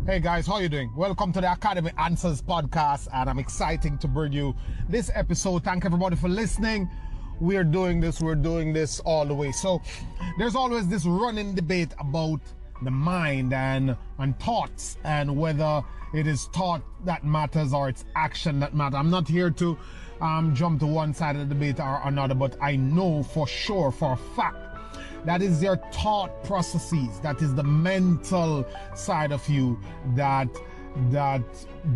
Hey guys, how you doing? Welcome to the Academy Answers podcast, and I'm excited to bring you this episode. Thank everybody for listening. We're doing this all the way. So there's always this running debate about the mind and thoughts, and whether it is thought that matters or it's action that matters. I'm not here to jump to one side of the debate or another, but I know for sure, for a fact, that is your thought processes, that is the mental side of you that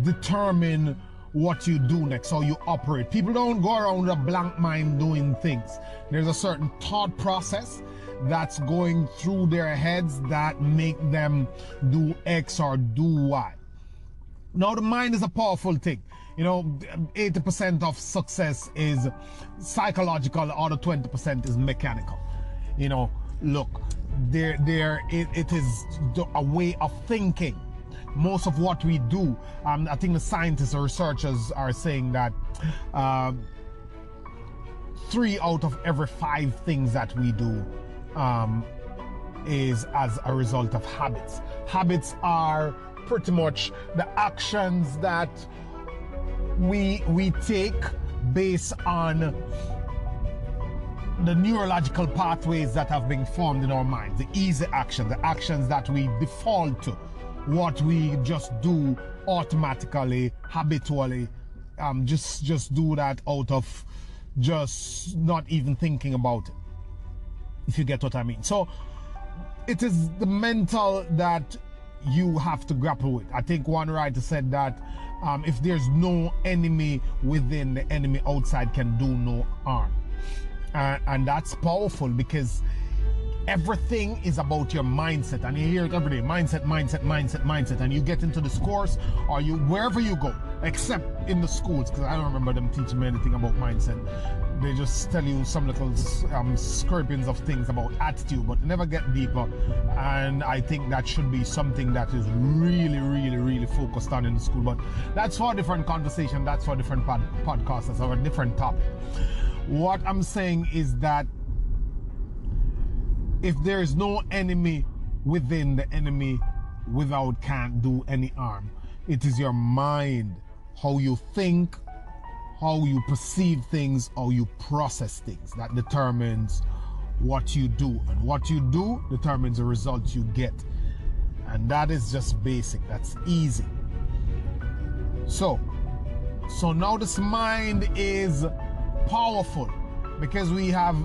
determine what you do next, how you operate. People don't go around with a blank mind doing things. There's a certain thought process that's going through their heads that make them do X or do Y. Now, the mind is a powerful thing. You know, 80% of success is psychological, the other 20% is mechanical. You know, look, it is a way of thinking. Most of what we do, I think the scientists or researchers are saying that 3 out of every 5 things that we do is as a result of habits. Habits are pretty much the actions that we take based on the neurological pathways that have been formed in our minds, the easy actions, the actions that we default to, what we just do automatically, habitually, just do that out of just not even thinking about it, if you get what I mean. So it is the mental that you have to grapple with. I think one writer said that if there's no enemy within, the enemy outside can do no harm. And that's powerful, because everything is about your mindset, and you hear it every day: mindset. And you get into this course, or you wherever you go, except in the schools, because I don't remember them teaching me anything about mindset. They just tell you some little scrapings of things about attitude, but never get deeper. And I think that should be something that is really focused on in the school. But that's for a different conversation. That's for a different podcast. That's for a different topic. What I'm saying is that if there is no enemy within, the enemy without can't do any harm. It is your mind, how you think, how you perceive things, how you process things, that determines what you do. And what you do determines the results you get. And that is just basic. That's easy. So now this mind is powerful, because we have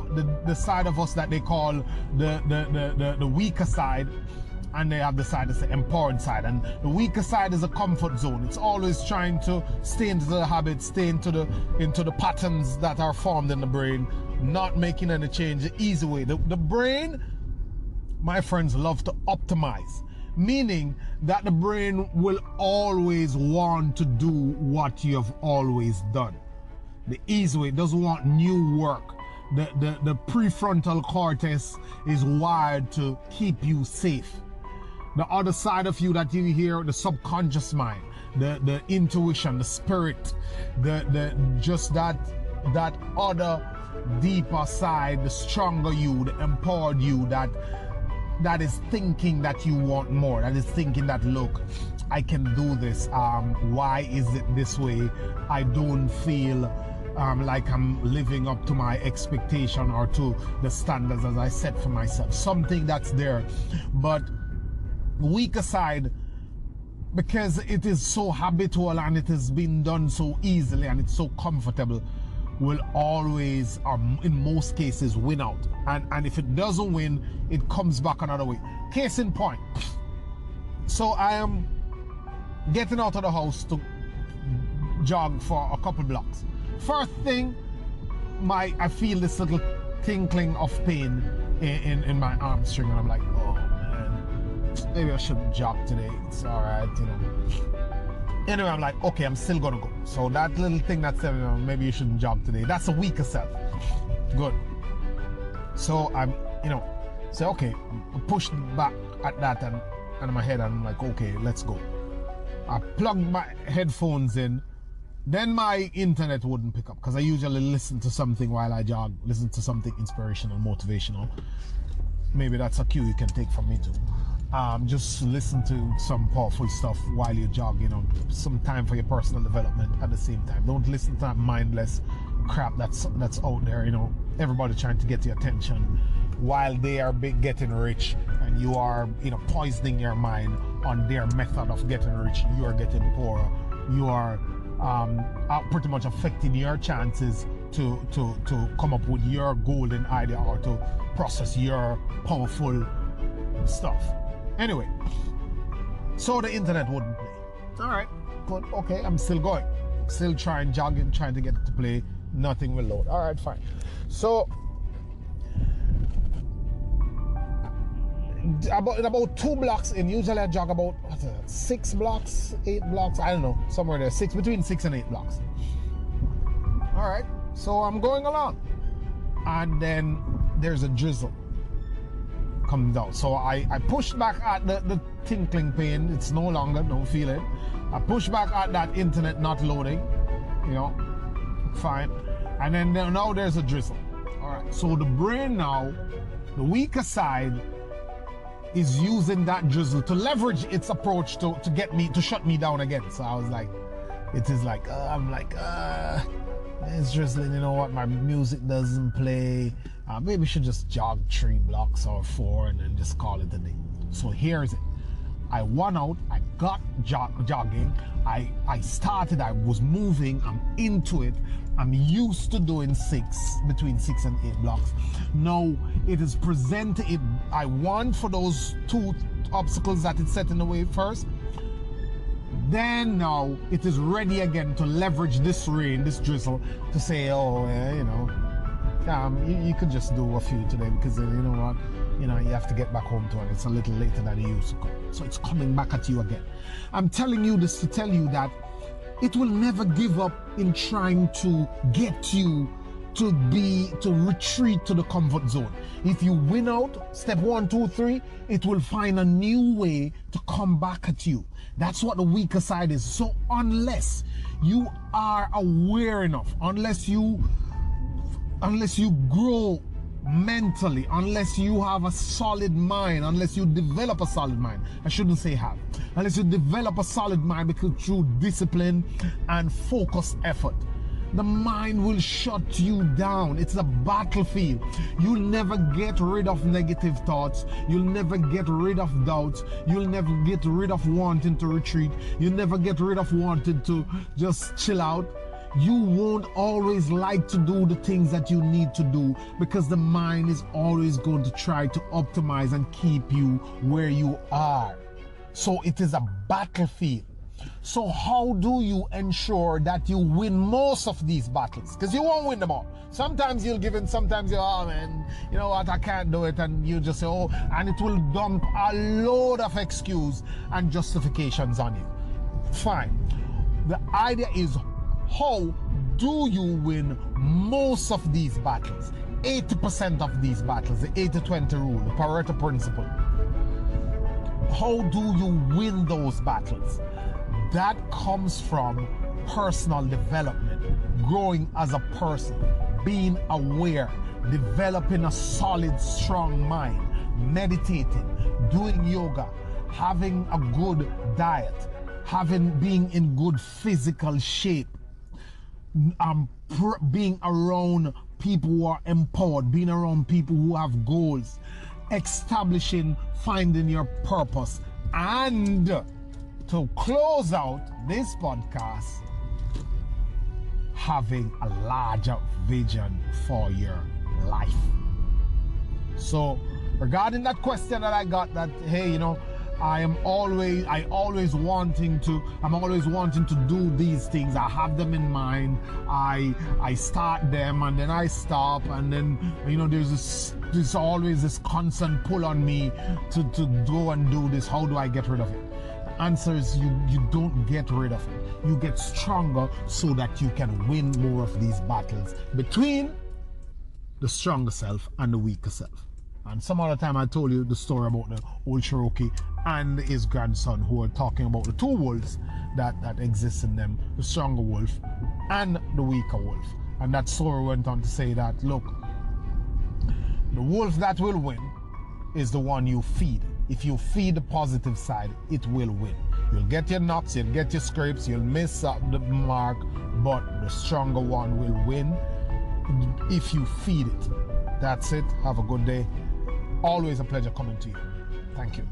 the side of us that they call the weaker side, and they have the side that's the empowered side. And the weaker side is a comfort zone. It's always trying to stay into the habits, stay into the patterns that are formed in the brain, not making any change the easy way. The brain, my friends, love to optimize, meaning that the brain will always want to do what you have always done. The easy way. It doesn't want new work. The prefrontal cortex is wired to keep you safe. The other side of you that you hear, the subconscious mind, the intuition, the spirit, just that other deeper side, the stronger you, the empowered you, that is thinking that you want more, that is thinking that, look, I can do this. Why is it this way? I don't feel like I'm living up to my expectation or to the standards as I set for myself. Something that's there. But the weaker side, because it is so habitual and it has been done so easily and it's so comfortable, will always, or in most cases, win out. And if it doesn't win, it comes back another way. Case in point. So I am getting out of the house to jog for a couple blocks. First thing, I feel this little tinkling of pain in my hamstring, and I'm like, oh man, maybe I shouldn't jog today. It's alright, you know. Anyway, I'm like, okay, I'm still gonna go. So that little thing that said, you know, maybe you shouldn't jog today, that's a weaker self. Good. So I'm, you know, say, okay, I pushed back at that and in my head, and I'm like, okay, let's go. I plugged my headphones in. Then my internet wouldn't pick up, because I usually listen to something while I jog, listen to something inspirational, motivational. Maybe that's a cue you can take from me too. Just listen to some powerful stuff while you jog, you know, some time for your personal development at the same time. Don't listen to that mindless crap that's out there, you know, everybody trying to get your attention while they are getting rich, and you are, you know, poisoning your mind on their method of getting rich. You are getting poorer. You are pretty much affecting your chances to come up with your golden idea or to process your powerful stuff. Anyway, so the internet wouldn't play. All right, good. Okay, I'm still going, still jogging, trying to get it to play. Nothing will load. All right, fine. So about 2 blocks in, usually I jog about 6 blocks, 8 blocks, I don't know, somewhere there, between 6 and 8 blocks. All right, so I'm going along, and then there's a drizzle coming down. So I push back at the tinkling pain. It's no longer, don't feel it. I push back at that internet not loading, you know, fine. And then now there's a drizzle. All right, so the brain now, the weaker side, is using that drizzle to leverage its approach to get me, to shut me down again. So I was like, it is like, I'm like, it's drizzling, you know what, my music doesn't play. Maybe we should just jog 3 blocks or 4 and then just call it a day. So here's it. I won out, I got jogging, I started, I was moving, I'm into it. I'm used to doing between 6 and 8 blocks. Now it is presented, I won for those 2 obstacles that it set in the way first. Then now it is ready again to leverage this rain, this drizzle, to say, oh, yeah, you know, you could just do a few today because you know what, you know, you have to get back home to it. It's a little later than you used to come. So it's coming back at you again. I'm telling you this to tell you that it will never give up in trying to get you to retreat to the comfort zone. If you win out, step 1, 2, 3, it will find a new way to come back at you. That's what the weaker side is. So unless you are aware enough, unless you grow mentally, unless you have a solid mind, unless you develop a solid mind, I shouldn't say have, unless you develop a solid mind because through discipline and focused effort, the mind will shut you down. It's a battlefield. You'll never get rid of negative thoughts. You'll never get rid of doubts. You'll never get rid of wanting to retreat. You'll never get rid of wanting to just chill out. You won't always like to do the things that you need to do because the mind is always going to try to optimize and keep you where you are. So it is a battlefield. So how do you ensure that you win most of these battles? Because you won't win them all. Sometimes you'll give in, sometimes you'll, oh man, you know what, I can't do it. And you just say, oh, and it will dump a load of excuses and justifications on you. Fine. The idea is, how do you win most of these battles? 80% of these battles, the 80-20 rule, the Pareto principle. How do you win those battles? That comes from personal development, growing as a person, being aware, developing a solid, strong mind, meditating, doing yoga, having a good diet, being in good physical shape, being around people who are empowered, being around people who have goals, establishing, finding your purpose, and to close out this podcast, having a larger vision for your life. So regarding that question that I got, that hey, you know, I'm always wanting to do these things. I have them in mind. I start them and then I stop, and then, you know, there's always this constant pull on me to go and do this. How do I get rid of it? The answer is you don't get rid of it. You get stronger so that you can win more of these battles between the stronger self and the weaker self. And some other time I told you the story about the old Cherokee and his grandson, who were talking about the 2 wolves that exist in them, the stronger wolf and the weaker wolf. And that story went on to say that, look, the wolf that will win is the one you feed. If you feed the positive side, it will win. You'll get your knocks, you'll get your scrapes, you'll miss up the mark, but the stronger one will win if you feed it. That's it. Have a good day. Always a pleasure coming to you. Thank you.